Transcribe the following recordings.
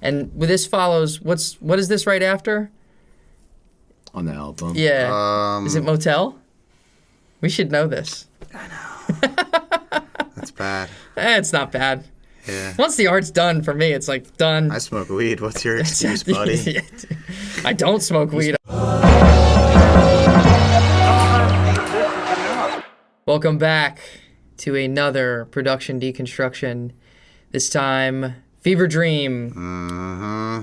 And with this follows, what is this right after? On the album. Yeah. Is it Motel? We should know this. I know. That's bad. It's not bad. Yeah. Once the art's done, for me, it's like done. I smoke weed. What's your excuse, buddy? I don't smoke weed. Welcome back to another production deconstruction. This time, Fever Dream. Mm-hmm.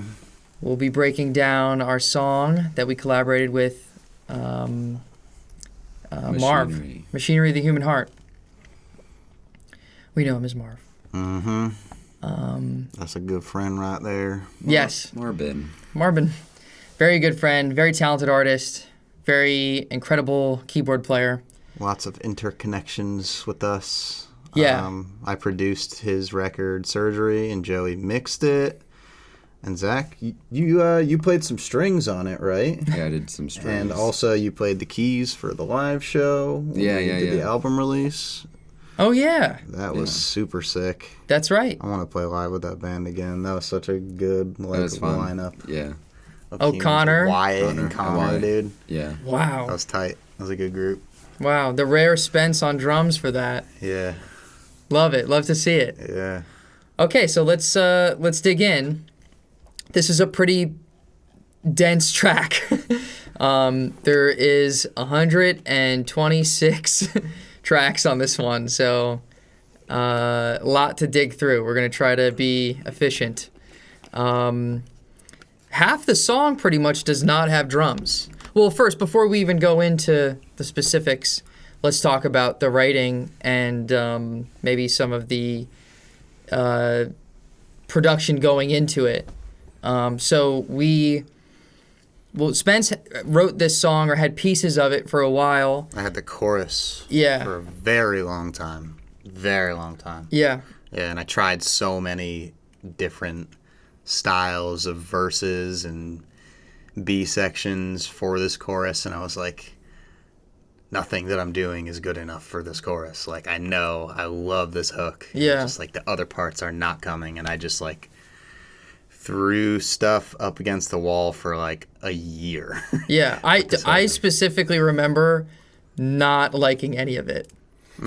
We'll be breaking down our song that we collaborated with Marv. Machinery of the Human Heart. We know him as Marv. Mm-hmm. That's a good friend right there. Yes. Marvin. Very good friend, very talented artist, very incredible keyboard player. Lots of interconnections with us. Yeah. I produced his record Surgery, and Joey mixed it. And Zach, you played some strings on it, right? Yeah, I did some strings. And also you played the keys for the live show. Yeah. The album release. Oh, yeah. That was super sick. That's right. I want to play live with that band again. That was such a good lineup. Yeah. Connor. Wyatt and Connor, dude. Yeah. Wow. That was tight. That was a good group. Wow. The rare Spence on drums for that. Yeah. Love it. Love to see it. Yeah. Okay, so let's dig in. This is a pretty dense track. There is 126 tracks on this one, so a lot to dig through. We're going to try to be efficient. Half the song pretty much does not have drums. Well, first, before we even go into the specifics, let's talk about the writing and maybe some of the production going into it. Spence wrote this song or had pieces of it for a while. I had the chorus for a very long time. Very long time. Yeah. Yeah, and I tried so many different styles of verses and B sections for this chorus, and I was like, nothing that I'm doing is good enough for this chorus. Like, I know I love this hook. Yeah. Just like the other parts are not coming, and I just like threw stuff up against the wall for like a year. Yeah, I specifically remember not liking any of it.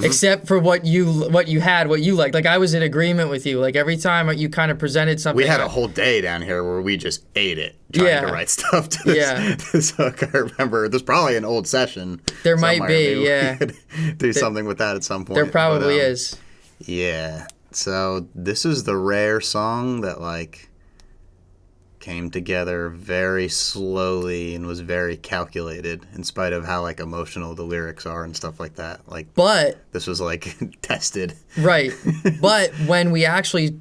Except for what you liked. Like, I was in agreement with you. Like, every time you kind of presented something. We had a whole day down here where we just ate it, trying to write stuff to this hook. I remember there's probably an old session. There might be, Maybe yeah. we could do something with that at some point. There probably is. Yeah. So this is the rare song that, like, came together very slowly and was very calculated in spite of how like emotional the lyrics are and stuff like that. Like, but this was like tested. Right. But when we actually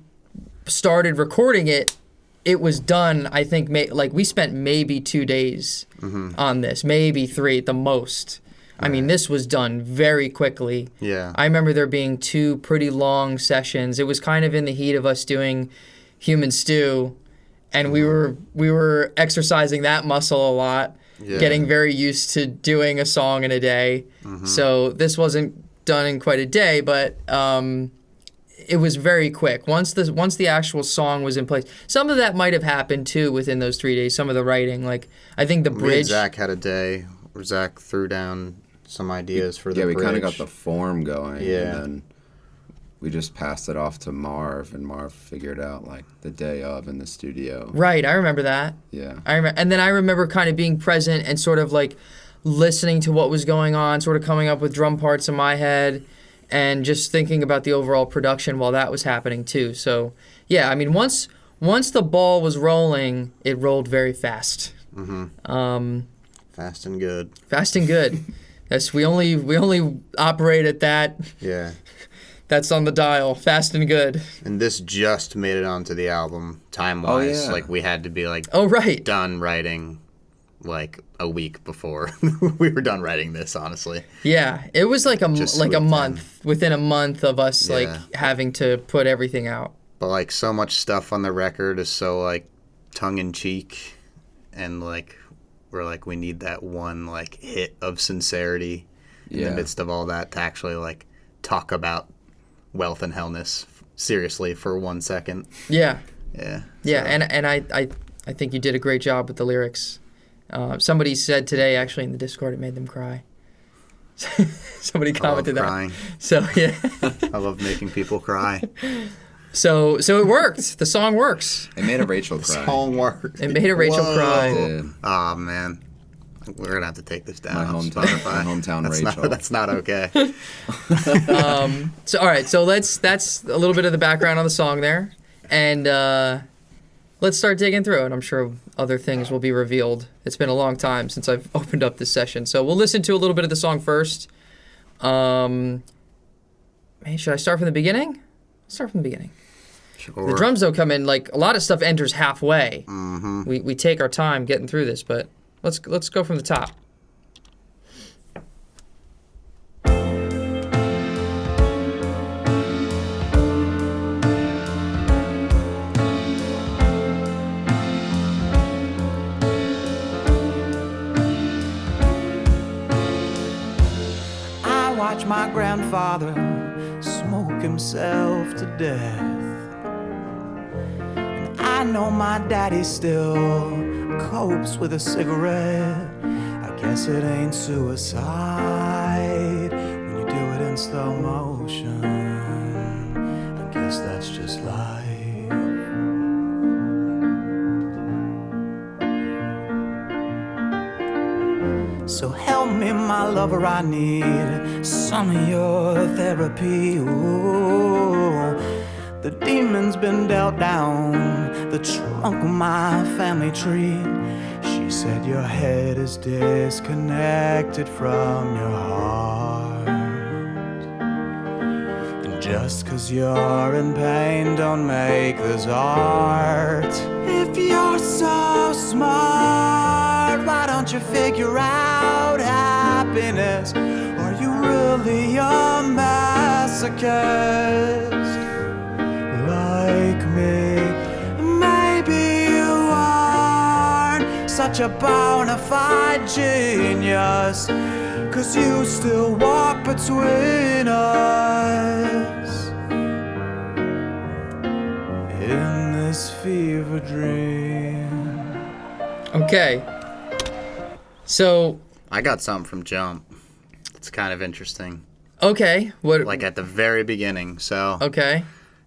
started recording it, it was done, I think, we spent maybe 2 days on this, maybe 3 at the most. I mean, this was done very quickly. Yeah. I remember there being 2 pretty long sessions. It was kind of in the heat of us doing Human Stew. And we were exercising that muscle a lot, getting very used to doing a song in a day. So this wasn't done in quite a day, but it was very quick. Once the actual song was in place, some of that might have happened too within those 3 days. Some of the writing, like I think the bridge. Me and Zach had a day where Zach threw down some ideas for the bridge. Yeah, we kind of got the form going. Yeah. And then we just passed it off to Marv, and Marv figured out like the day of in the studio. Right, I remember that. Yeah. And then I remember kind of being present and sort of like listening to what was going on, sort of coming up with drum parts in my head, and just thinking about the overall production while that was happening too. So yeah, I mean, once the ball was rolling, it rolled very fast. Fast and good. Fast and good. Yes, we only operate at that. Yeah. That's on the dial. Fast and good. And this just made it onto the album time-wise. Like, we had to be, like, done writing, like, a week before we were done writing this, honestly. Yeah. It was like a month. Within a month of us, like, having to put everything out. But, like, so much stuff on the record is so, like, tongue-in-cheek. And, like, we're like, we need that one, like, hit of sincerity in the midst of all that to actually, like, talk about Wealth and Hellness seriously for 1 second. Yeah. Yeah. Yeah, so- and I think you did a great job with the lyrics. Somebody said today, actually, in the Discord, it made them cry. Somebody commented that. crying. So, yeah. I love making people cry. So it worked. The song works. It made a Rachel cry. Homework. It made a Rachel cry. Yeah. Oh man, we're gonna have to take this down. My on hometown, Spotify. my hometown That's Rachel. that's not okay. So all right, so that's a little bit of the background on the song there, and let's start digging through it. I'm sure other things will be revealed. It's been a long time since I've opened up this session, so we'll listen to a little bit of the song first. Man, should I start from the beginning? Start from the beginning. Sure. The drums though come in, like a lot of stuff enters halfway. Mm-hmm. We take our time getting through this, but let's go from the top. I watch my grandfather smoke himself to death. And I know my daddy still copes with a cigarette. I guess it ain't suicide when you do it in slow motion. I guess that's just life. So help me, my lover, I need some of your therapy. Ooh, the demon's been dealt down the trunk of my family tree. She said your head is disconnected from your heart. And just 'cause you're in pain don't make this art. If you're so smart, why don't you figure out happiness? Are you really a masochist like me? Maybe you aren't such a bona fide genius, 'cause you still walk between us in this fever dream. Okay. So, I got something from Jump. It's kind of interesting. okay. What? Like at the very beginning. So Okay.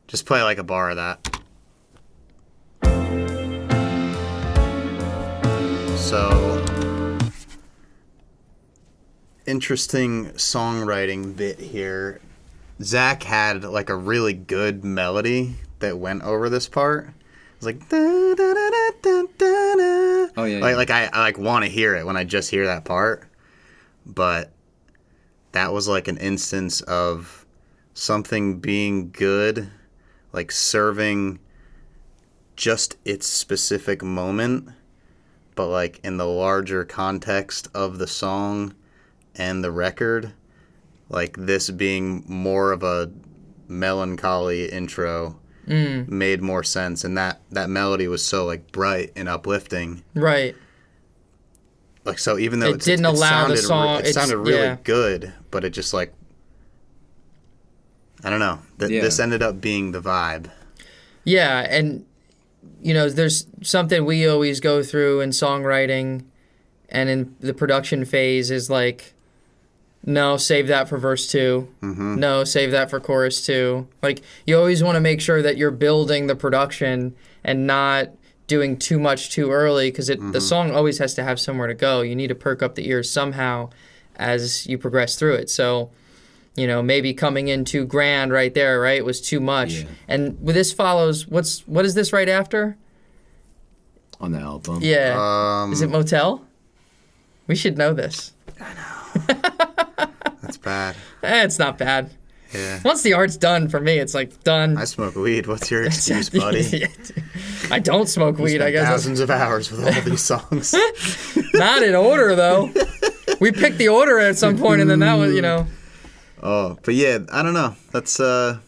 just play like a bar of that. So interesting songwriting bit here. Zach had like a really good melody that went over this part. It was like da, da, da, da, da, da, da. Oh yeah. Like I like want to hear it when I just hear that part. But that was like an instance of something being good, like serving just its specific moment, but like in the larger context of the song and the record, like this being more of a melancholy intro made more sense, and that melody was so like bright and uplifting. Right. Like so, even though It didn't allow the song- it sounded it's- really yeah. good, but it just like I don't know. Yeah. This ended up being the vibe. Yeah, and there's something we always go through in songwriting and in the production phase is like, no, save that for verse 2. Mm-hmm. No, save that for chorus 2. Like, you always want to make sure that you're building the production and not doing too much too early, because the song always has to have somewhere to go. You need to perk up the ears somehow as you progress through it. So, maybe coming in too grand right there, right, was too much. Yeah. And with this follows, what is this right after? On the album. Yeah. Is it Motel? We should know this. That's bad. It's not bad. Yeah. Once the art's done, for me, it's like done. I smoke weed. What's your excuse, buddy? I don't smoke weed, I guess. Thousands of hours with all these songs. Not in order, though. We picked the order at some point, and then that was, Oh, but yeah, I don't know. That's a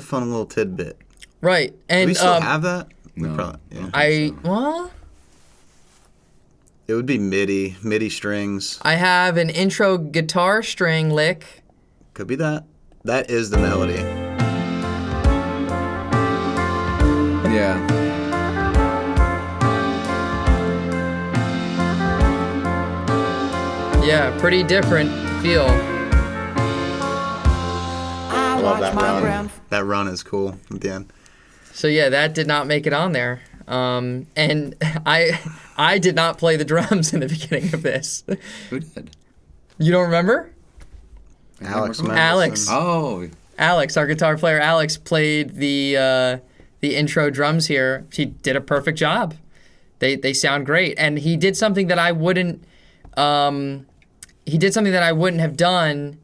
fun little tidbit. Right. Do And we still have that? We No. probably- yeah. well, It would be MIDI strings. I have an intro guitar string lick. Could be that. That is the melody. Yeah. Yeah, pretty different feel. I love that run. That run is cool at the end. So yeah, that did not make it on there. And I did not play the drums in the beginning of this. Who did? You don't remember? Alex. Alex. Oh. Alex, our guitar player, Alex played the intro drums here. He did a perfect job. They sound great, and he did something that I wouldn't. He did something that I wouldn't have done,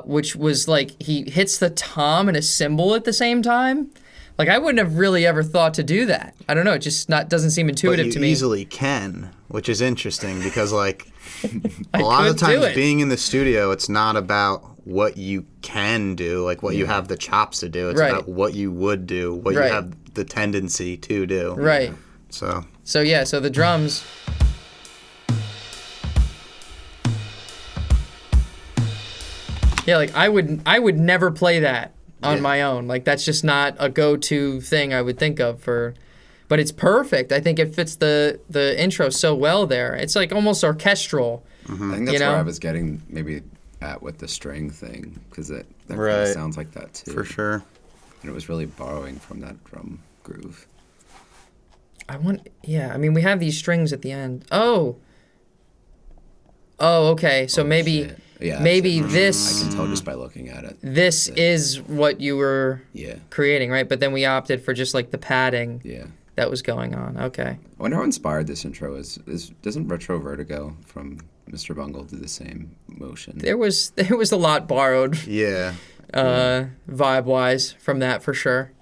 which was like he hits the tom and a cymbal at the same time. Like I wouldn't have really ever thought to do that. I don't know. It just doesn't seem intuitive to me. You easily can, which is interesting because like a lot of the times being in the studio, it's not about what you can do, like what you have the chops to do. It's about what you would do, what you have the tendency to do. Right. So yeah. So the drums. Yeah, like I would never play that on my own. Like that's just not a go-to thing I would think of for, but it's perfect. I think it fits the intro so well there. It's like almost orchestral. Mm-hmm. I think that's where I was getting maybe at with the string thing because that kind of sounds like that too. For sure. And it was really borrowing from that drum groove. I mean we have these strings at the end. Oh, okay. So maybe. Shit. Yeah, maybe this. I can tell just by looking at it. This is what you were creating, right? But then we opted for just like the padding that was going on. Okay. I wonder how inspired this intro is. Doesn't Retro Vertigo from Mr. Bungle do the same motion? There was a lot borrowed. Yeah. Vibe-wise from that for sure.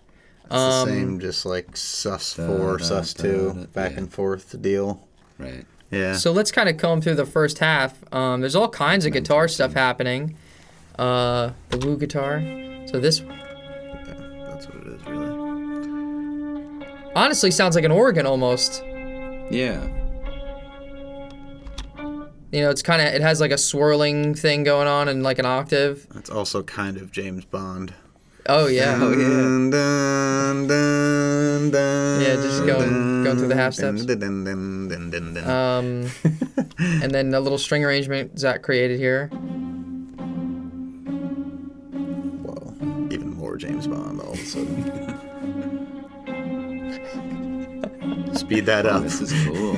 It's the same, just like sus4, sus2, back and forth deal. Right. Yeah. So let's kind of comb through the first half. There's all kinds of guitar stuff happening. The woo guitar. So this. Yeah, that's what it is, really. Honestly, sounds like an organ almost. Yeah. You know, it has like a swirling thing going on and like an octave. It's also kind of James Bond. Oh yeah. Dun, dun, dun, dun, yeah, just going through the half steps. And then a little string arrangement Zach created here. Whoa, even more James Bond all of a sudden. Speed that up. This is cool.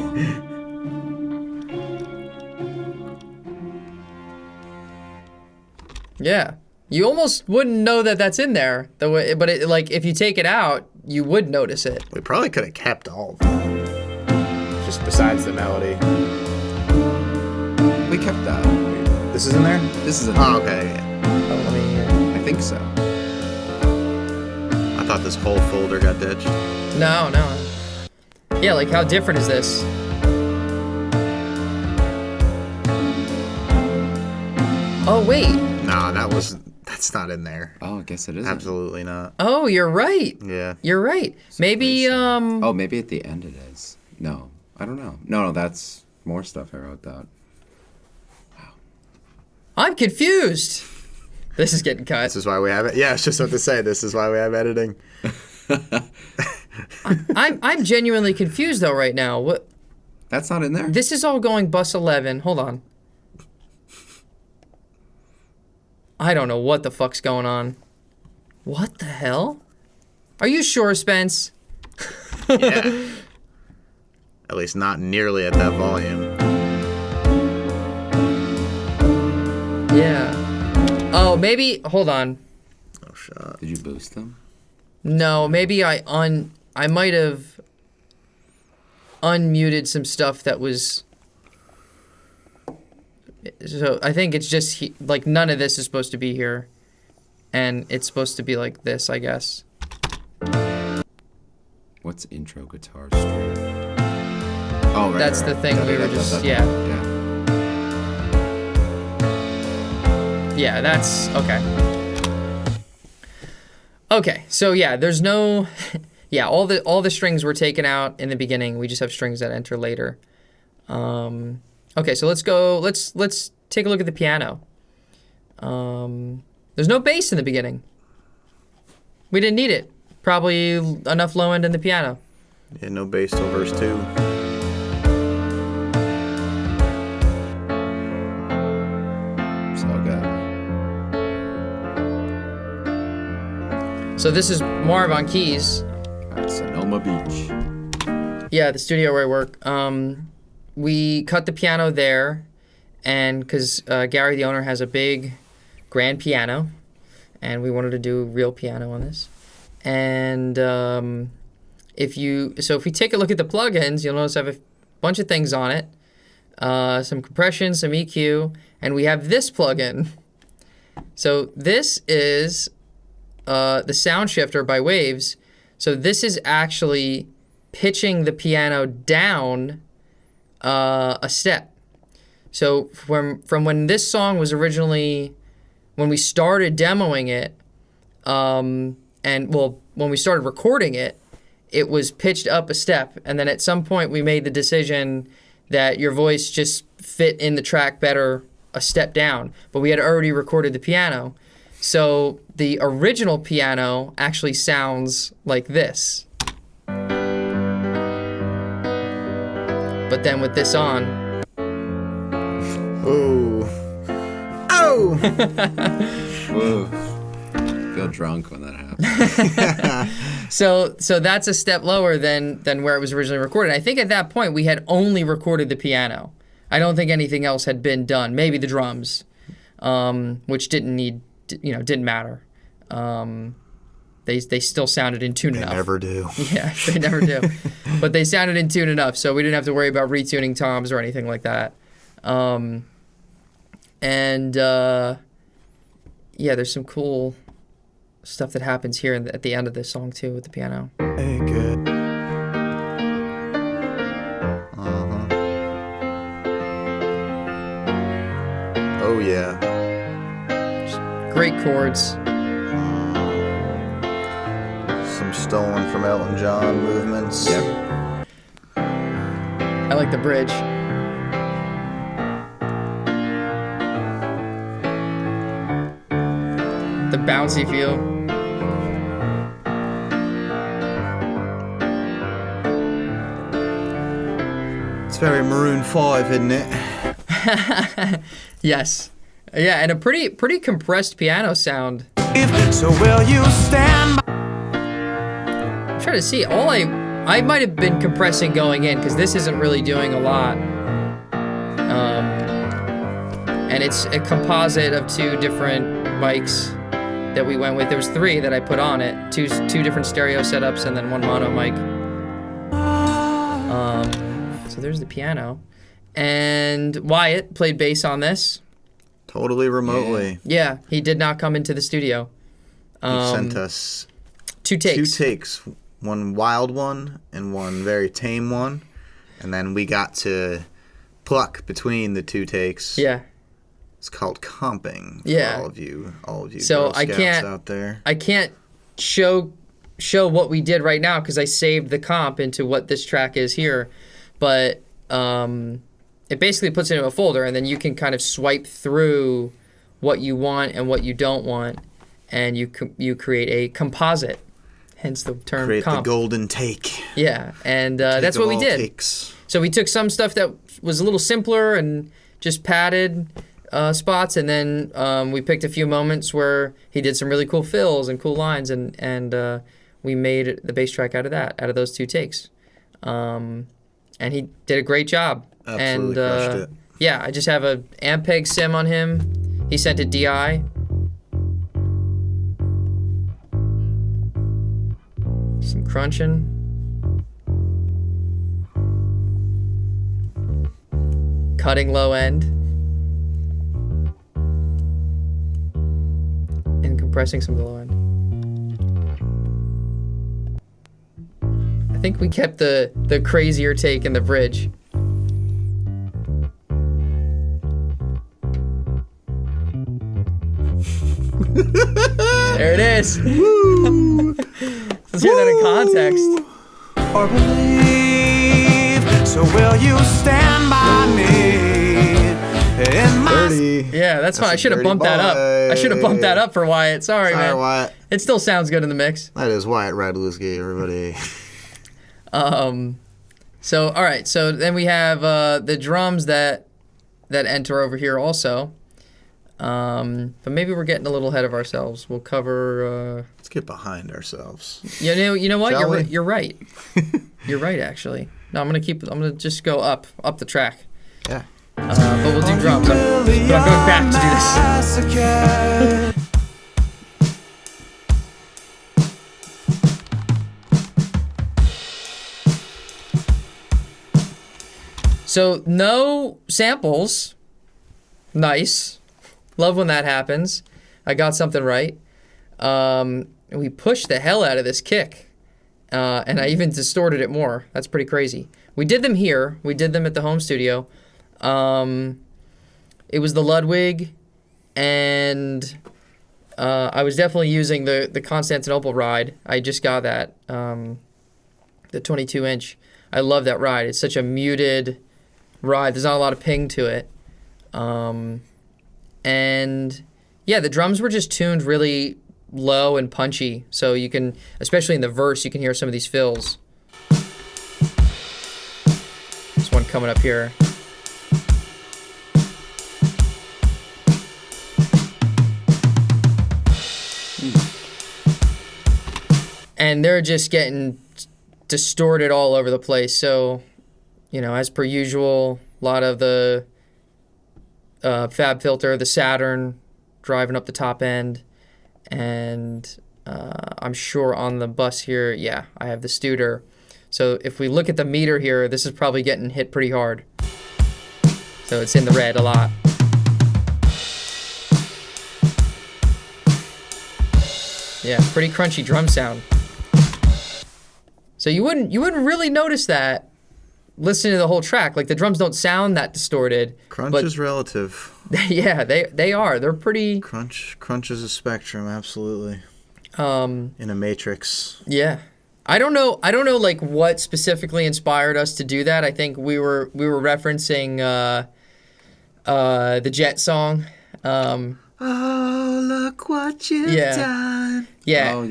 Yeah. You almost wouldn't know that that's in there, but if you take it out, you would notice it. We probably could have kept all of them. Just besides the melody. We kept that. This is in there? This is in there. Oh, okay. Yeah. I think so. I thought this whole folder got ditched. No. Yeah, like how different is this? Oh, wait. No, that's not in there. Oh, I guess it is. Absolutely not. Oh, you're right. Yeah. You're right. Maybe, Oh, maybe at the end it is. No, I don't know. No, that's more stuff I wrote down. Wow. I'm confused. This is getting cut. This is why we have it. Yeah, I was just about to say, this is why we have editing. I'm genuinely confused, though, right now. What? That's not in there? This is all going bus 11. Hold on. I don't know what the fuck's going on. What the hell? Are you sure, Spence? Yeah. At least not nearly at that volume. Yeah. Oh, maybe. Hold on. Oh, shut. Did you boost them? No, maybe I might have unmuted some stuff that was. So I think it's just like none of this is supposed to be here, and it's supposed to be like this, I guess. What's intro guitar string? Oh, right. That's the thing we were just yeah. Yeah, that's okay. Okay, so yeah, there's no, yeah, all the strings were taken out in the beginning. We just have strings that enter later. Okay, so let's go. Let's take a look at the piano. There's no bass in the beginning. We didn't need it. probably enough low end in the piano. Yeah, no bass till verse 2. It's all good. So this is Marv on keys. At Sonoma Beach. Yeah, the studio where I work. We cut the piano there, and because Gary, the owner, has a big grand piano, and we wanted to do real piano on this. And if we take a look at the plugins, you'll notice I have a bunch of things on it, some compression, some EQ, and we have this plugin. So this is the sound shifter by Waves. So this is actually pitching the piano down a step. So from when this song was originally, when we started demoing it, when we started recording it, it was pitched up a step. And then at some point we made the decision that your voice just fit in the track better a step down. But we had already recorded the piano. So the original piano actually sounds like this. But then with this on... Oh. Oh! Whoa. Feel drunk when that happens. So that's a step lower than where it was originally recorded. I think at that point we had only recorded the piano. I don't think anything else had been done. Maybe the drums, which didn't matter. They still sounded in tune enough. They never do. Yeah, they never do. But they sounded in tune enough, so we didn't have to worry about retuning toms or anything like that. There's some cool stuff that happens here at the end of this song too with the piano. Hey, good. Oh, yeah. Great chords. Some stolen from Elton John movements. Yep. I like the bridge. The bouncy feel. It's very Maroon 5, isn't it? Yes. Yeah, and a pretty compressed piano sound. So will you stand by? I'm trying to see. I might have been compressing going in because this isn't really doing a lot. And it's a composite of two different mics that we went with. There was 3 that I put on it. Two different stereo setups and then one mono mic. So there's the piano. And Wyatt played bass on this. Totally remotely. Yeah, he did not come into the studio. He sent us 2 takes. 2 takes. One wild one and one very tame one. And then we got to pluck between the 2 takes. Yeah. It's called comping for Yeah. all of you So Girl Scouts out there. I can't show what we did right now because I saved the comp into what this track is here. But it basically puts it in a folder, and then you can kind of swipe through what you want and what you don't want, and you create a composite, hence the term Create comp. the golden take. Yeah, and Take that's of what we all did. takes. So we took some stuff that was a little simpler and just padded spots, and then we picked a few moments where he did some really cool fills and cool lines, and we made the bass track out of those 2 takes. And he did a great job. Absolutely crushed it. Yeah, I just have a Ampeg sim on him. He sent a DI. Some crunching. Cutting low end. And compressing some of the low end. I think we kept the crazier take in the bridge. There it is. Let's hear that in context. Or believe, so will you stand by me In my Dirty. Yeah, that's fine. I a should have dirty bumped that up. I should have bumped that up for Wyatt. Sorry, Sorry, man. Wyatt. It still sounds good in the mix. That is Wyatt Radlewski, everybody. So all right. So then we have the drums that enter over here also. But maybe we're getting a little ahead of ourselves. We'll cover. Let's get behind ourselves. You know what? Shall we? You're right. You're right, actually. No, I'm gonna just go up the track. Yeah. But we'll do drums. But I'm going back to do this. So no samples. Nice. Love when that happens. I got something right. We pushed the hell out of this kick. And I even distorted it more. That's pretty crazy. We did them here. We did them at the home studio. It was the Ludwig, and I was definitely using the Constantinople ride. I just got that, the 22-inch. I love that ride. It's such a muted ride. There's not a lot of ping to it. And yeah, the drums were just tuned really low and punchy. So you can, especially in the verse, you can hear some of these fills. This one coming up here. And they're just getting distorted all over the place. So, as per usual, a lot of the Fab filter, the Saturn driving up the top end. And I'm sure on the bus here, yeah, I have the Studer. So if we look at the meter here, this is probably getting hit pretty hard. So it's in the red a lot. Yeah, pretty crunchy drum sound. So you wouldn't really notice that listening to the whole track. Like the drums don't sound that distorted. Crunch is relative. Yeah, they are. They're pretty. Crunch is a spectrum, absolutely. In a matrix. Yeah. I don't know like what specifically inspired us to do that. I think we were referencing the Jet song. Oh, look what you've done. Yeah. Oh,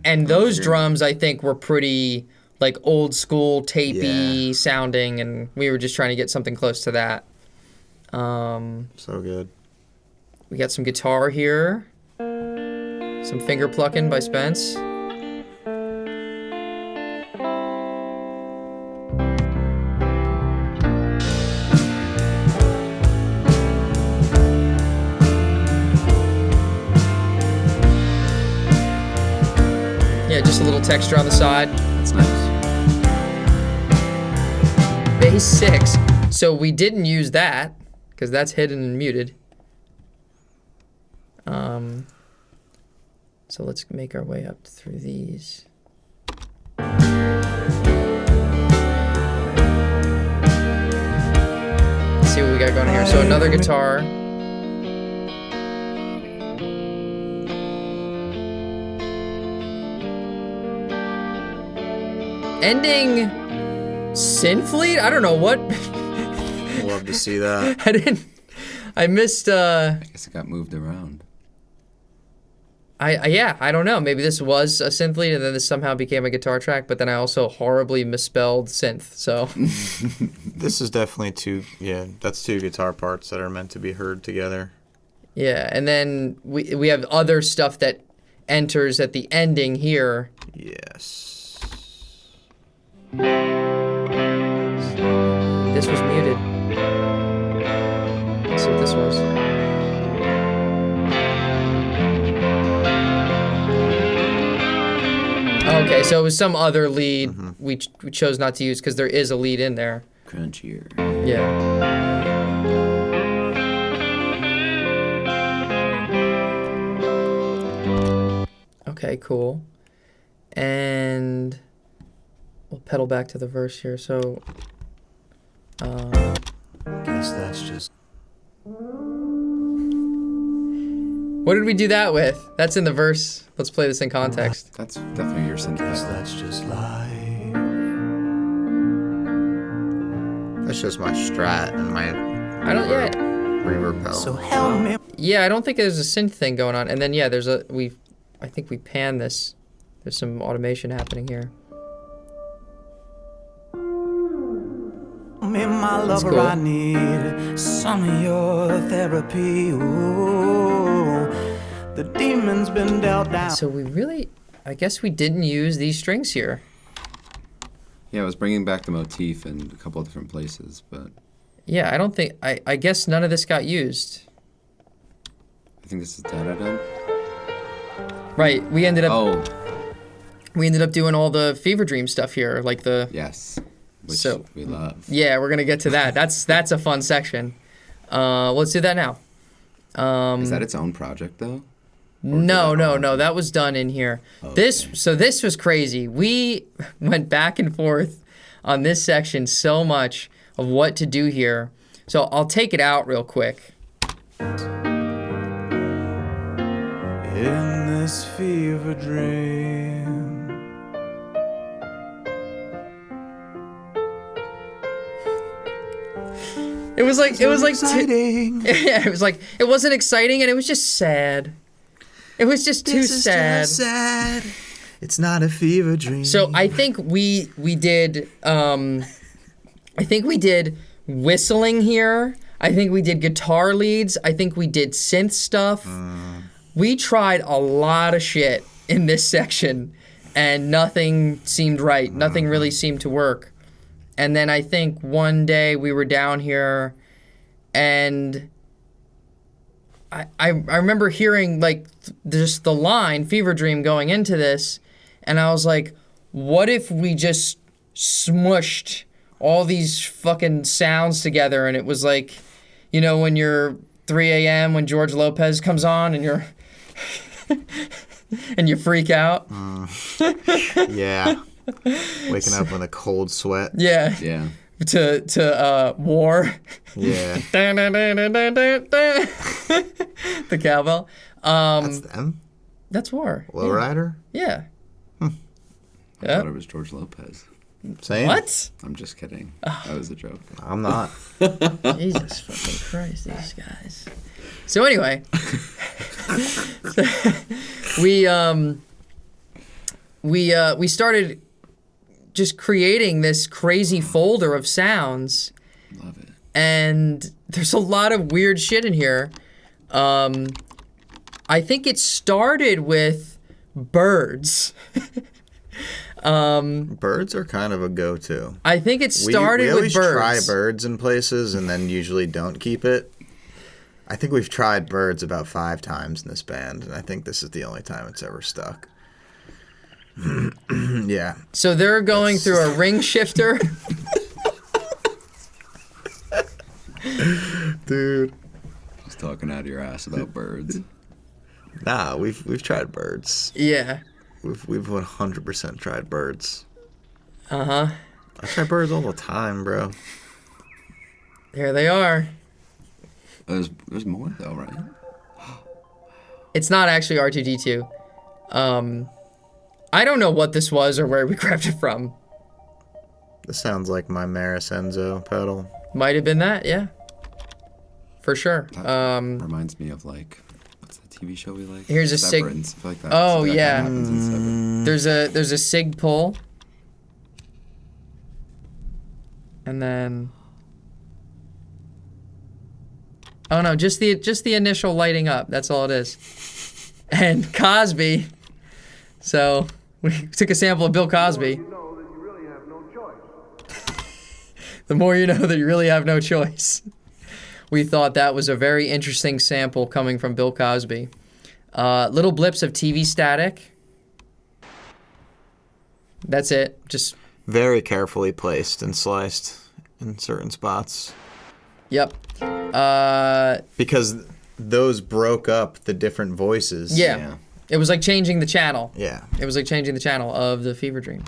and those drums I think were pretty like old school tapey sounding, and we were just trying to get something close to that. So good. We got some guitar here. Some finger plucking by Spence. Yeah, just a little texture on the side. That's nice. Bass 6. So we didn't use that because that's hidden and muted. So let's make our way up through these. Let's see what we got going on here. So another guitar. Ending Synfleet? I don't know what. Love to see that. I missed. I guess it got moved around. I don't know. Maybe this was a synth lead and then this somehow became a guitar track, but then I also horribly misspelled synth. So This is definitely that's two guitar parts that are meant to be heard together. Yeah, and then we have other stuff that enters at the ending here. Yes. This was muted. Let's see what this was. Okay, so it was some other lead we chose not to use because there is a lead in there. Crunchier. Yeah. Okay, cool. And we'll pedal back to the verse here. So, Guess that's just. what did we do that with? That's in the verse. Let's play this in context. That's definitely your synth. Guess that's just life. That's just my strat and my. I don't yet. reverb pedal. So help me. Yeah, I don't think there's a synth thing going on. And then yeah, I think we pan this. There's some automation happening here. Me, my That's lover, cool. I need some of your therapy. Ooh, the demon's been dealt down. So I guess we didn't use these strings here. Yeah, I was bringing back the motif in a couple of different places, but Yeah, I don't think, I guess none of this got used. I think this is da-da-da. Right, we ended up doing all the Fever Dream stuff here, like the, Yes, which So- we love. yeah, we're gonna get to that. That's a fun section. Let's do that now. Is that its own project, though? No, that was done in here. Okay. This was crazy. We went back and forth on this section so much of what to do here. So I'll take it out real quick. In this fever dream. It was like exciting. yeah, it was like it wasn't exciting and it was just sad. It was just too This is sad. just sad. It's not a fever dream. So I think we did whistling here. I think we did guitar leads. I think we did synth stuff. We tried a lot of shit in this section and nothing seemed right. Nothing really seemed to work. And then I think one day we were down here and I remember hearing like just the line Fever Dream going into this, and I was like, what if we just smushed all these fucking sounds together and it was like, you know, when you're 3 a.m. when George Lopez comes on and you're and you freak out. Yeah. Waking up in a cold sweat. Yeah. Yeah. To War. Yeah. The cowbell. That's them? That's War. Lowrider? Yeah. I Yeah. thought it was George Lopez. Same. What? I'm just kidding. That was a joke. I'm not. Jesus fucking Christ, these guys. So anyway, we started just creating this crazy folder of sounds, Love it. and there's a lot of weird shit in here. I think it started with birds. Birds are kind of a go-to. I think it started we always with birds. try birds in places and then usually don't keep it. I think we've tried birds about 5 times in this band, and I think this is the only time it's ever stuck. Yeah. So they're going through a ring shifter. Dude. Just talking out of your ass about birds. Nah, we've tried birds. Yeah. We've 100% tried birds. Uh-huh. I try birds all the time, bro. There they are. There's more though, right? It's not actually R2D2. I don't know what this was or where we grabbed it from. This sounds like my Maris Enzo pedal. Might have been that, yeah. For sure. That reminds me of like, what's the TV show we like? Here's a sig- Severance, stuff like that. Oh, That yeah. happens in Severance. There's a sig pull. And then oh no, just the initial lighting up. That's all it is. And Cosby. So we took a sample of Bill Cosby. The more you know that you really have no choice. We thought that was a very interesting sample coming from Bill Cosby. Little blips of TV static. That's it. Just Very carefully placed and sliced in certain spots. yep. Because those broke up the different voices. Yeah. It was like changing the channel. Yeah. It was like changing the channel of the Fever Dream.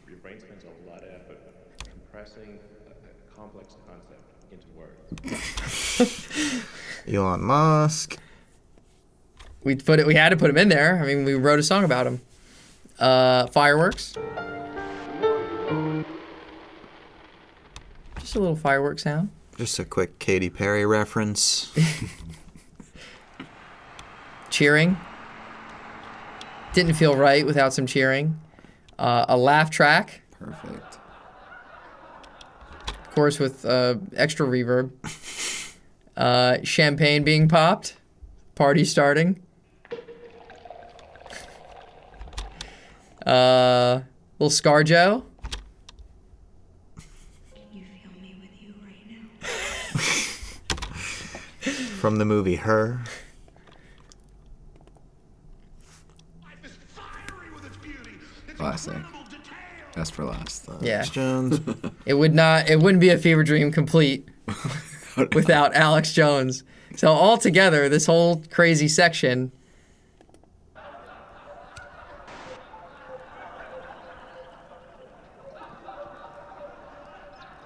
Your brain spends a lot of effort compressing a complex concept into words. Elon Musk. We had to put him in there. I mean, we wrote a song about him. Fireworks. Just a little fireworks sound. Just a quick Katy Perry reference. Cheering. Didn't feel right without some cheering. A laugh track. Perfect. Of course, with extra reverb. Champagne being popped. Party starting. Little Scarjo. From the movie Her. Classic. Best for last. Yeah. Alex Jones. It wouldn't be a fever dream complete without Alex Jones. So altogether, this whole crazy section.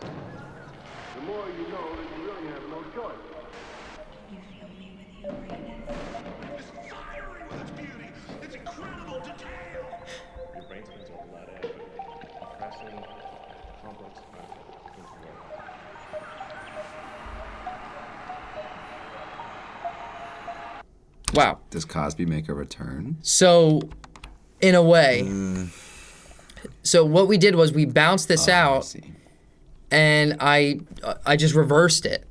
The more you know that you really have no choice. You feel me with you right now. It's fiery with its beauty. Its incredible detail. Your brain spends a whole lot of effort compressing complex concept into words. Wow. Does Cosby make a return? So, in a way. So what we did was we bounced this I out, see. and I just reversed it.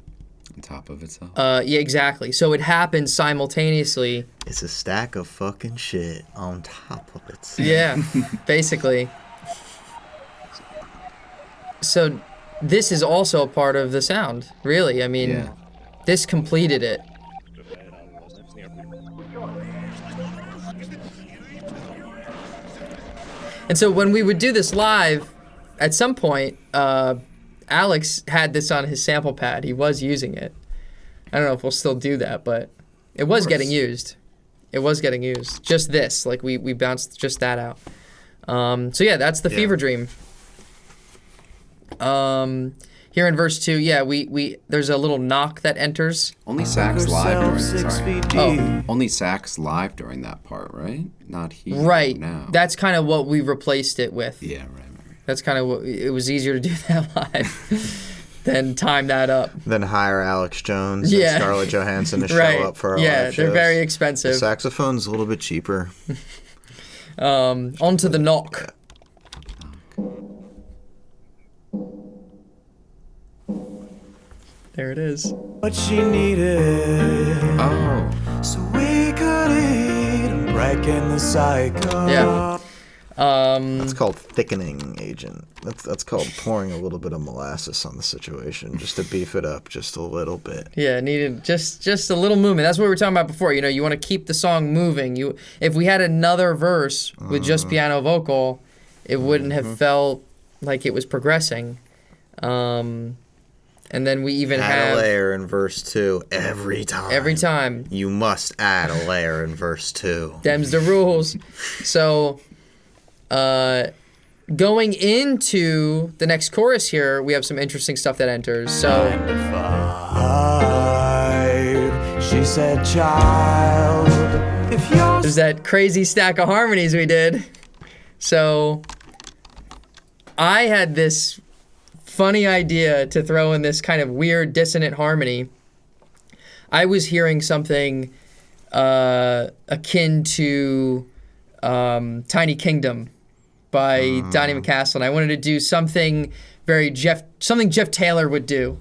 On top of itself. Yeah, exactly. So it happened simultaneously. It's a stack of fucking shit on top of it. Yeah, basically. So this is also a part of the sound, really. I mean, Yeah. this completed it. And so when we would do this live, at some point, Alex had this on his sample pad. He was using it. I don't know if we'll still do that, but it was getting used. It was getting used. Just this, like we bounced just that out. So yeah, that's the Fever Dream. Here in verse 2, yeah, we there's a little knock that enters. Only sax live during. 6 Sorry. feet deep. Oh. Only sax live during that part, right? Not here. Right. Now. That's kind of what we replaced it with. Yeah. Right. That's kind of what it was easier to do that live than time that up. Then hire Alex Jones Yeah. and Scarlett Johansson to show Right. up for our Yeah, live they're shows. very The expensive. saxophone's a little bit cheaper. Onto the knock. There it is. What she needed, Oh. so we could eat and break in the cycle. Yeah. That's called thickening agent. That's called pouring a little bit of molasses on the situation just to beef it up just a little bit. Yeah, needed just a little movement. That's what we were talking about before. You know, you want to keep the song moving. If we had another verse with just piano vocal, it wouldn't have felt like it was progressing. And then we even Add have a layer in verse 2 every time. every time. You must add a layer in verse 2. Them's the rules. So, going into the next chorus here, we have some interesting stuff that enters. So, 5, she said, child, if you're there's that crazy stack of harmonies we did. So, I had this funny idea to throw in this kind of weird dissonant harmony. I was hearing something akin to Tiny Kingdom by Donnie McCaslin. I wanted to do something Jeff Taylor would do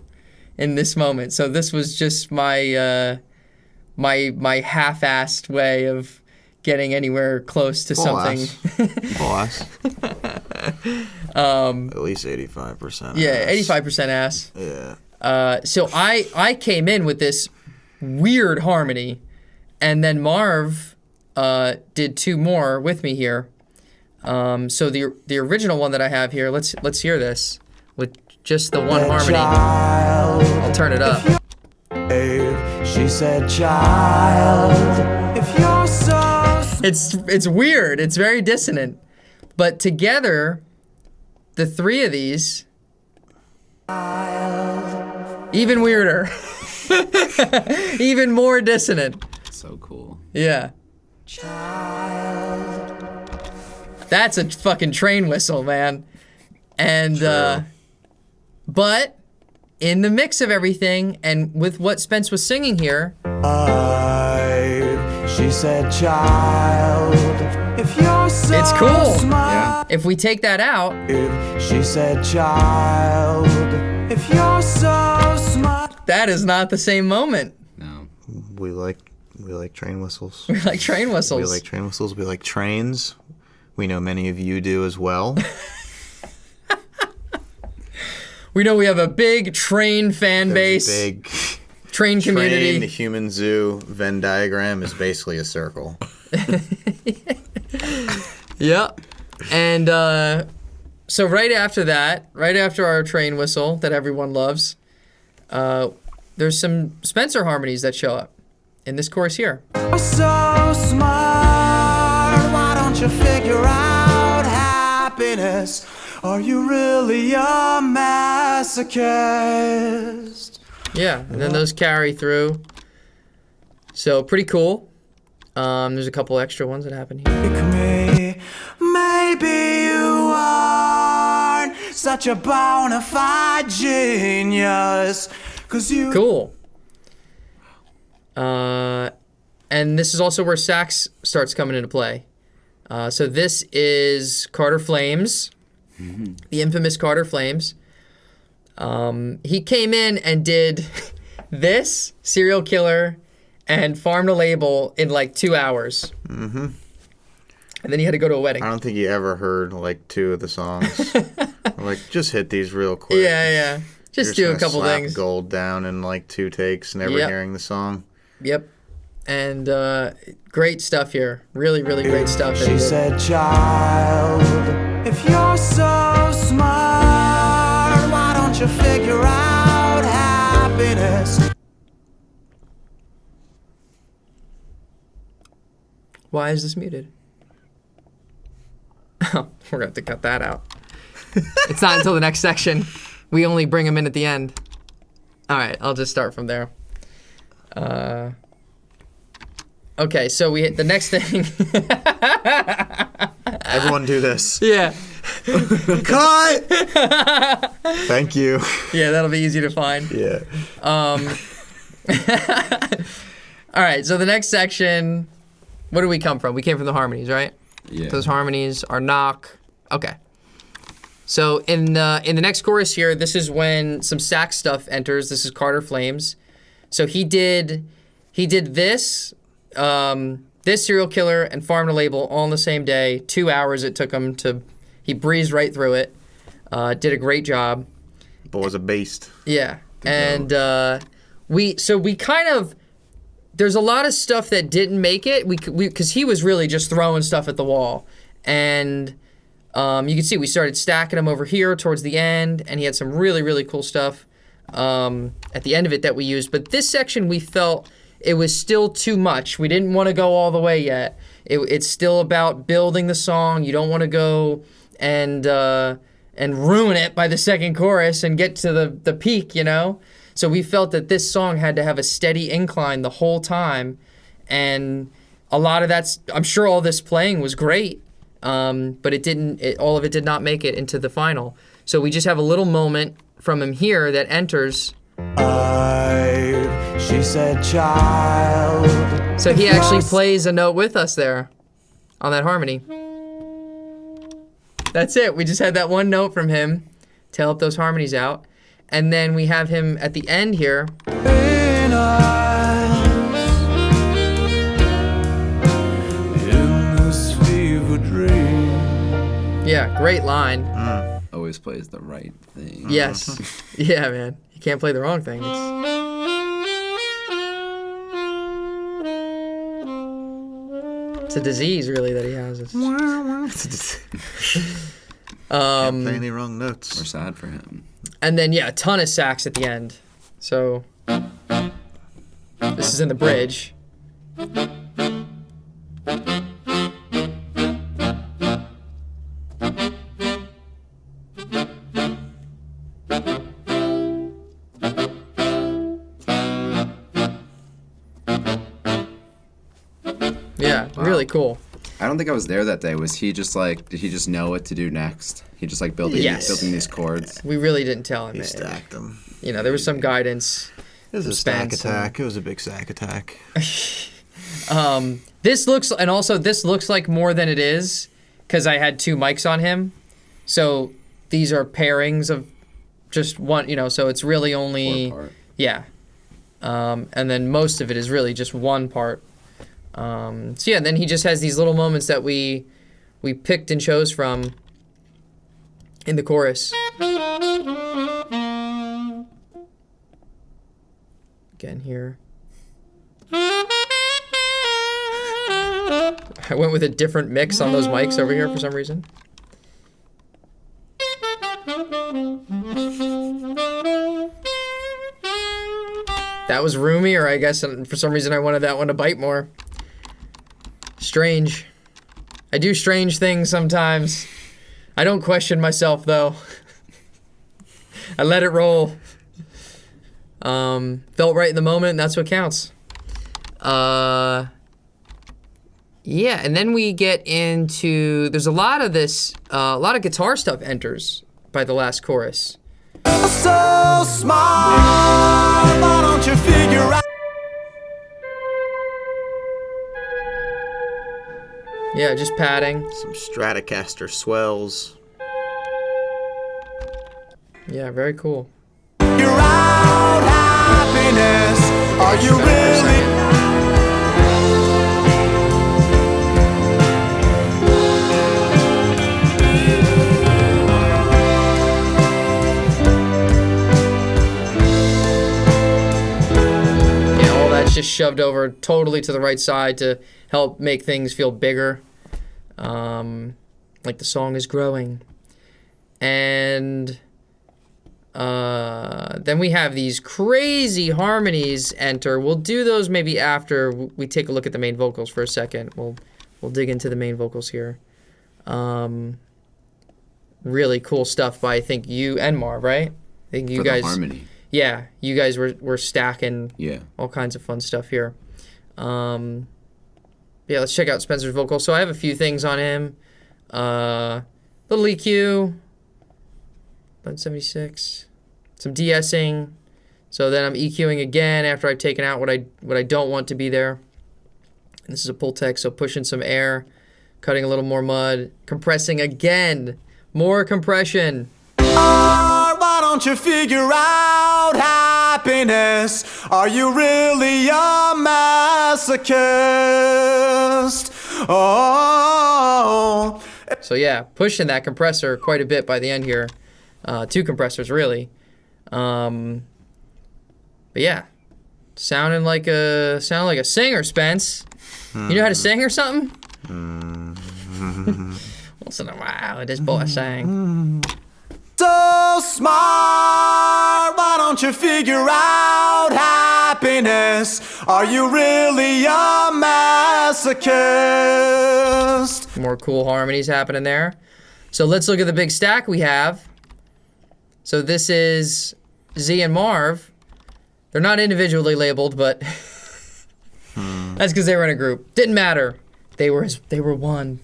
in this moment. So this was just my my half-assed way of getting anywhere close to something. Boss. At least 85%. Yeah, ass. 85% ass. Yeah. So I came in with this weird harmony, and then Marv did two more with me here. So the original one that I have here, let's hear this with just the one harmony. child, I'll turn it up. she said, child, if you're so It's weird. It's very dissonant, but together, the three of these, even weirder, even more dissonant. So cool. Yeah. That's a fucking train whistle, man. And but in the mix of everything and with what Spence was singing here. She said, child, if you're so It's cool. smart. If we take that out, She said, child, if you're so smart. that is not the same moment. No. We like train whistles. We like train whistles. We like train whistles. We like trains. We know many of you do as well. We know we have a big train fan base. Big Train community. train, the human zoo Venn diagram is basically a circle. Yep. And so right after that, right after our train whistle that everyone loves, there's some Spencer harmonies that show up in this chorus here. You're so smart. Why don't you figure out happiness? Are you really a masochist? Yeah, and then those carry through. So pretty cool. There's a couple extra ones that happen here. Pick me. Maybe you aren't such a bona fide genius. 'Cause you Cool. And this is also where sax starts coming into play. So this is Carter Flames, the infamous Carter Flames. He came in and did this, Serial Killer, and Farm to Label in like 2 hours. Mm-hmm. And then he had to go to a wedding. I don't think you ever heard like 2 of the songs. Like, just hit these real quick. Yeah. Just You're do a gonna couple slap things. Gold down in like 2 takes, never Yep. hearing the song. Yep. And great stuff here. Really, really great stuff. She said, child, if you're so smart, why don't you figure out happiness? Why is this muted? Oh, we're going to have to cut that out. It's not until the next section. We only bring them in at the end. All right, I'll just start from there. Okay, so we hit the next thing. Everyone do this. Yeah. Cut! Thank you. Yeah, that'll be easy to find. Yeah. All right, so the next section, where do we come from? We came from the harmonies, right? Yeah. Those harmonies are knock. Okay. So in the next chorus here, this is when some sax stuff enters. This is Carter Flames. So he did this, this Serial Killer and Farm to Label all on the same day. 2 hours it took him to. He breezed right through it. Did a great job. Boy's a beast. Yeah, and we kind of. There's a lot of stuff that didn't make it. We because he was really just throwing stuff at the wall, and you can see we started stacking them over here towards the end, and he had some really, really cool stuff at the end of it that we used. But this section we felt it was still too much. We didn't want to go all the way yet. It's still about building the song. You don't want to go and ruin it by the second chorus and get to the peak, you know? So we felt that this song had to have a steady incline the whole time. And a lot of that's, I'm sure all this playing was great, but all of it did not make it into the final. So we just have a little moment from him here that enters. She said, child. So he actually plays a note with us there on that harmony. That's it. We just had that one note from him to help those harmonies out. And then we have him at the end here. In this fever dream. Yeah, great line. Always plays the right thing. Yes. Yeah, man. You can't play the wrong thing. It's a disease, really, that he has. Can't play any wrong notes. We're sad for him. And then, yeah, a ton of sax at the end. So, this is in the bridge. Yeah, really cool. I don't think I was there that day. Was he just like, did he just know what to do next? He just like building these chords? We really didn't tell him. He stacked them. You know, there was some guidance. It was a stack attack. It was a big sack attack. This looks like more than it is because I had 2 mics on him. So these are pairings of just one, you know, so it's really only 4 part. Yeah. And then most of it is really just one part. So yeah, then he just has these little moments that we picked and chose from in the chorus. Again here. I went with a different mix on those mics over here for some reason. That was roomy, or I guess for some reason I wanted that one to bite more. Strange. I do strange things sometimes. I don't question myself, though. I let it roll. Felt right in the moment, and that's what counts. Yeah, and then we get into... There's a lot of this... a lot of guitar stuff enters by the last chorus. So smart, why don't you figure out? Yeah, just padding. Some Stratocaster swells. Yeah, very cool. Figure out happiness. Are you really? Yeah, all that's just shoved over totally to the right side to help make things feel bigger. Like the song is growing. And then we have these crazy harmonies enter. We'll do those maybe after we take a look at the main vocals for a second. We'll dig into the main vocals here. Really cool stuff by, I think, you and Marv, right? I think you For guys... the harmony. Yeah, you guys were stacking Yeah. all kinds of fun stuff here. Yeah, let's check out Spencer's vocal. So I have a few things on him. Little EQ, 176, some de-essing. So then I'm EQing again after I've taken out what I don't want to be there. And this is a pull tech, so pushing some air, cutting a little more mud, compressing again, more compression. Why don't you figure out happiness? Are you really a masochist? Oh. So yeah, pushing that compressor quite a bit by the end here. 2 compressors really. But yeah, sounding like a singer, Spence. You know how to sing or something? Once in a while, this boy sang. So smart, why don't you figure out happiness? Are you really a masochist? More cool harmonies happening there. So let's look at the big stack we have. So this is Z and Marv. They're not individually labeled, but that's because they were in a group. Didn't matter. They were one.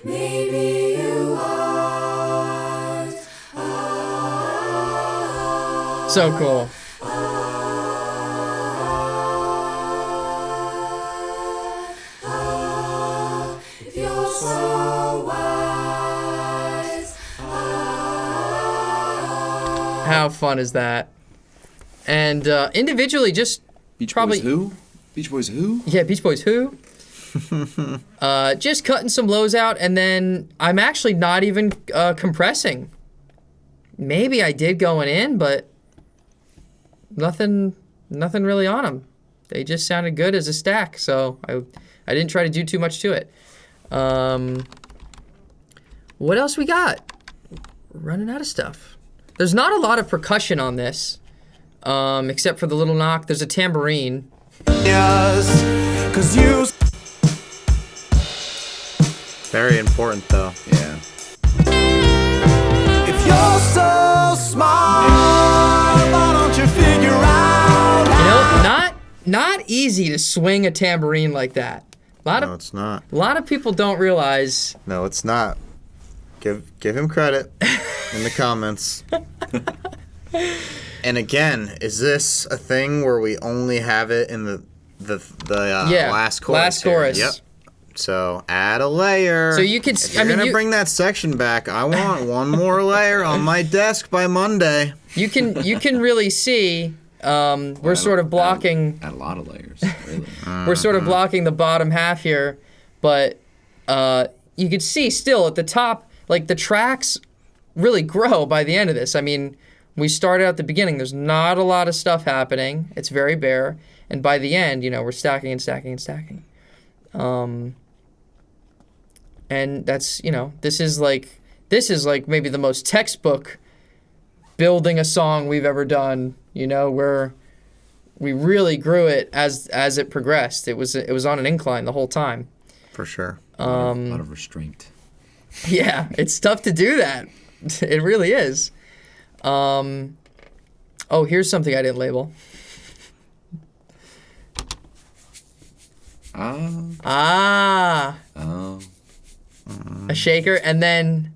Maybe you are. So cool. If you're so wise. How fun is that? And individually, just Beach probably Boys who? Beach Boys who? Yeah, Beach Boys who? Just cutting some lows out, and then I'm actually not even compressing. Maybe I did going in, but nothing really on them. They just sounded good as a stack, so I didn't try to do too much to it. What else we got? Running out of stuff. There's not a lot of percussion on this, except for the little knock. There's a tambourine. Yes, 'cause you. Very important, though. Yeah. If you're so smart, why don't you figure out not easy to swing a tambourine like that. No, it's not. A lot of people don't realize. No, it's not. Give him credit in the comments. And again, is this a thing where we only have it in the last chorus? Last chorus. Yep. So add a layer. So you could. If you're gonna bring that section back, I want one more layer on my desk by Monday. You can really see. We're sort of blocking. Add a lot of layers. Really. We're sort of blocking the bottom half here, but you could see still at the top, like the tracks really grow by the end of this. I mean, we started at the beginning. There's not a lot of stuff happening. It's very bare, and by the end, we're stacking and stacking and stacking. And that's this is like maybe the most textbook building a song we've ever done. Where we really grew it as it progressed. It was on an incline the whole time. For sure. A lot of restraint. Yeah, it's tough to do that. It really is. Oh, here's something I didn't label. Oh. A shaker, and then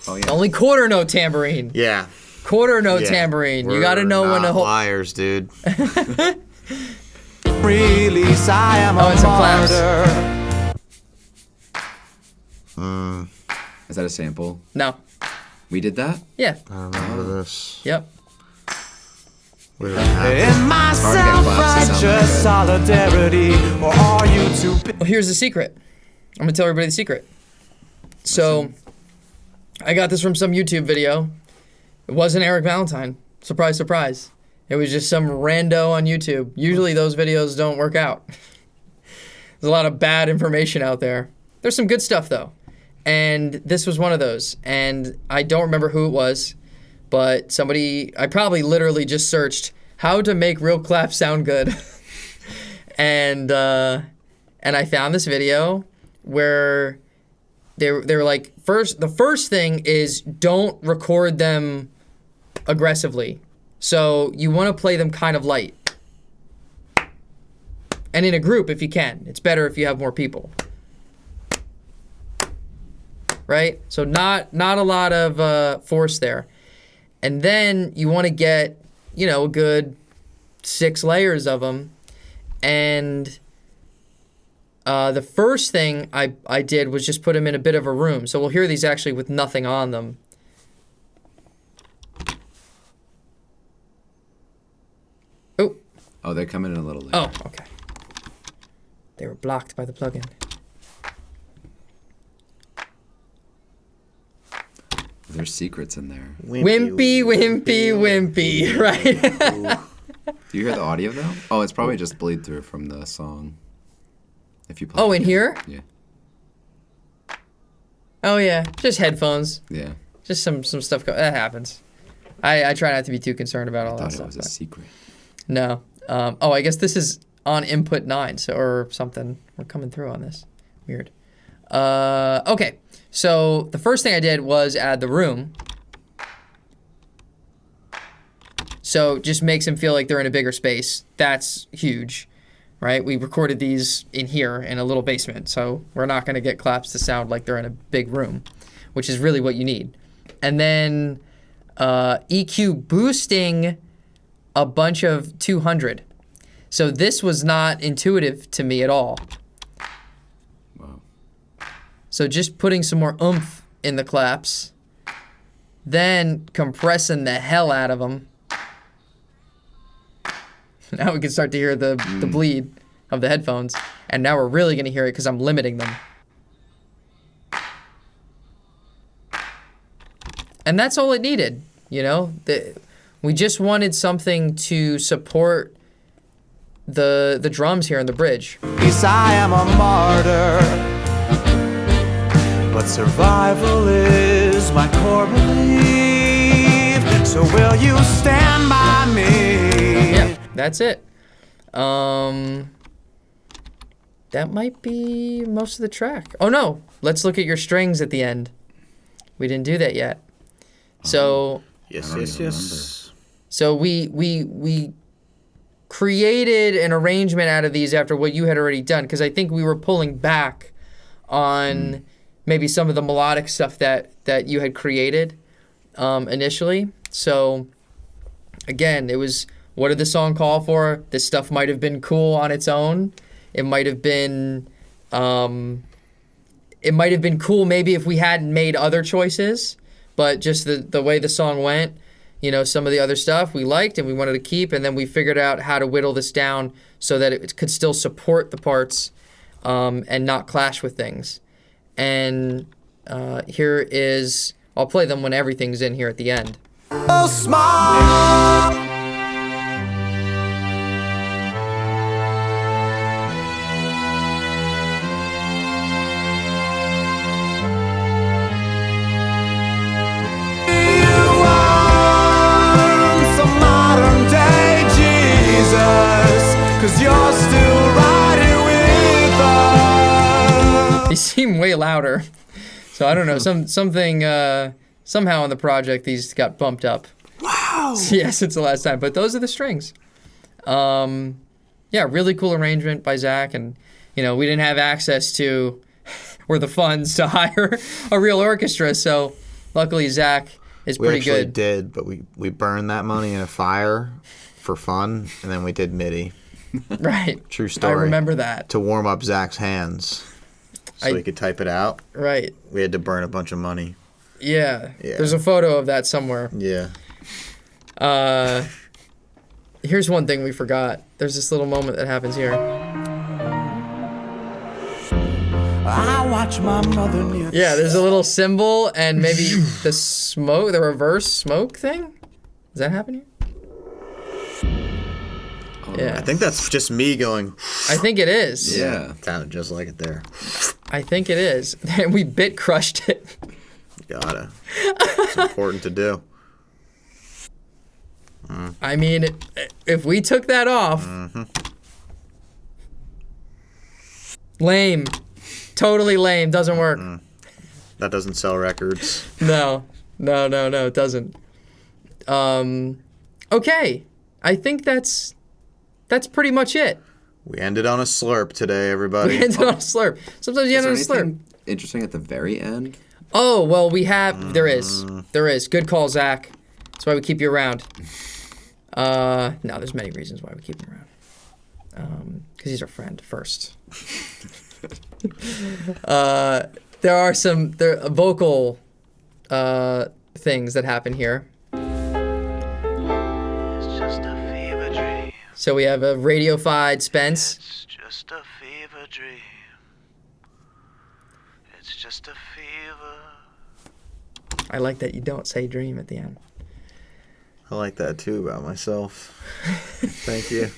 Oh yeah. only quarter note tambourine. Yeah. Quarter note tambourine. You got to know when to hold. Liars, dude. Release, I am a it's a claps. martyr. Is that a sample? No. We did that? Yeah. I remember this. Yep. Where did it happen? In my Hard to get claps to sound like self-righteous solidarity, or are you too big? Well, here's the secret. I'm going to tell everybody the secret. So, I got this from some YouTube video. It wasn't Eric Valentine. Surprise, surprise. It was just some rando on YouTube. Usually those videos don't work out. There's a lot of bad information out there. There's some good stuff, though. And this was one of those. And I don't remember who it was, but I probably literally just searched how to make real claps sound good. and I found this video where they were like, the first thing is don't record them aggressively. So you want to play them kind of light. And in a group if you can. It's better if you have more people. Right? So not a lot of force there. And then you want to get, a good 6 layers of them. And the first thing I did was just put them in a bit of a room. So we'll hear these actually with nothing on them. Oh, they're coming in a little later. Oh, okay. They were blocked by the plugin. There's secrets in there. Wimpy, right? Do you hear the audio though? Oh, it's probably just bleed through from the song. If you play. Oh, in here? Yeah. Oh yeah, just headphones. Yeah. Just some stuff. That happens. I try not to be too concerned about all I that thought stuff. it was a secret. No. I guess this is on input 9, or something. We're coming through on this. Weird. Okay. So the first thing I did was add the room. So just makes them feel like they're in a bigger space. That's huge, right? We recorded these in here in a little basement, so we're not going to get claps to sound like they're in a big room, which is really what you need. And then EQ boosting a bunch of 200. So this was not intuitive to me at all. Wow. So just putting some more oomph in the claps, then compressing the hell out of them. Now we can start to hear the bleed of the headphones. And now we're really going to hear it because I'm limiting them. And that's all it needed, we just wanted something to support the drums here in the bridge. Yes, I am a martyr, but survival is my core belief. So will you stand by me? Yeah, that's it. That might be most of the track. Oh no, let's look at your strings at the end. We didn't do that yet. So Yes. Remember. So we created an arrangement out of these after what you had already done, because I think we were pulling back on maybe some of the melodic stuff that you had created initially. So again, it was, what did the song call for? This stuff might have been cool on its own. It might have been cool maybe if we hadn't made other choices, but just the way the song went, you know, some of the other stuff we liked and we wanted to keep, and then we figured out how to whittle this down so that it could still support the parts and not clash with things. And here is, I'll play them when everything's in here at the end. So smart. Some modern day Jesus, 'cause you're still right here with us. They seem way louder. So I don't know, something somehow in the project these got bumped up. Wow. Yeah, since the last time. But those are the strings. Yeah, really cool arrangement by Zach, and you know, we didn't have access to or the funds to hire a real orchestra, so luckily Zach is We pretty actually good. did, but we burned that money in a fire for fun, and then we did MIDI. Right. True story. I remember that. To warm up Zach's hands so he could type it out. Right. We had to burn a bunch of money. Yeah. Yeah. There's a photo of that somewhere. Yeah. Here's one thing we forgot. There's this little moment that happens here. I watch my mother knit. Yeah, there's a little cymbal and maybe the reverse smoke thing. Does that happen here? Yeah. I think that's just me going, I think it is. Yeah. sounded just like it there. I think it is. And we bit crushed it. Gotta. It's important to do. I mean, if we took that off, lame. Totally lame. Doesn't work. That doesn't sell records. No, it doesn't. Okay. I think that's pretty much it. We ended on a slurp today, everybody. We ended on a slurp. Sometimes you Is end there on a slurp. anything interesting at the very end? Oh, well, we have, there is. Good call, Zach. That's why we keep you around. No, there's many reasons why we keep him around. Because he's our friend first. There are some vocal things that happen here. It's just a fever dream. So we have a radiofied Spence. It's just a fever dream. It's just a fever. I like that you don't say dream at the end. I like that too about myself. Thank you.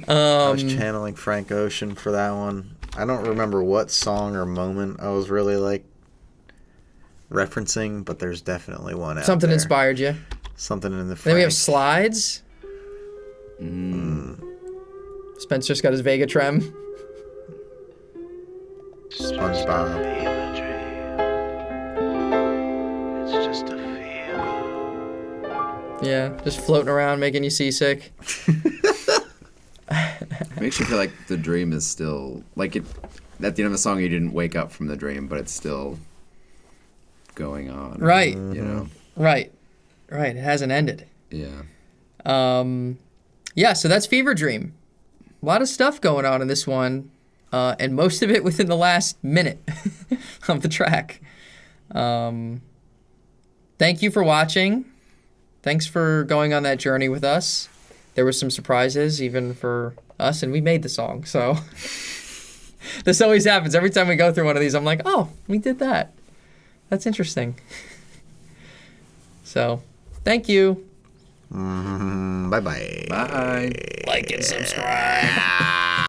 I was channeling Frank Ocean for that one. I don't remember what song or moment I was really like referencing, but there's definitely one out Something there. inspired you. Something in the Then we have Frank. slides. Spencer's got his Vega Trem. SpongeBob. Fever dream. It's just a fever. Yeah, just floating around, making you seasick. It makes you feel like the dream is still, like, it. At the end of the song, you didn't wake up from the dream, but it's still going on. Right. You know? Right. It hasn't ended. Yeah. Yeah, so that's Fever Dream. A lot of stuff going on in this one, and most of it within the last minute of the track. Thank you for watching. Thanks for going on that journey with us. There were some surprises even for us, and we made the song, so this always happens. Every time we go through one of these, I'm like, oh, we did that. That's interesting. So, thank you. Bye-bye. Bye. Like and subscribe.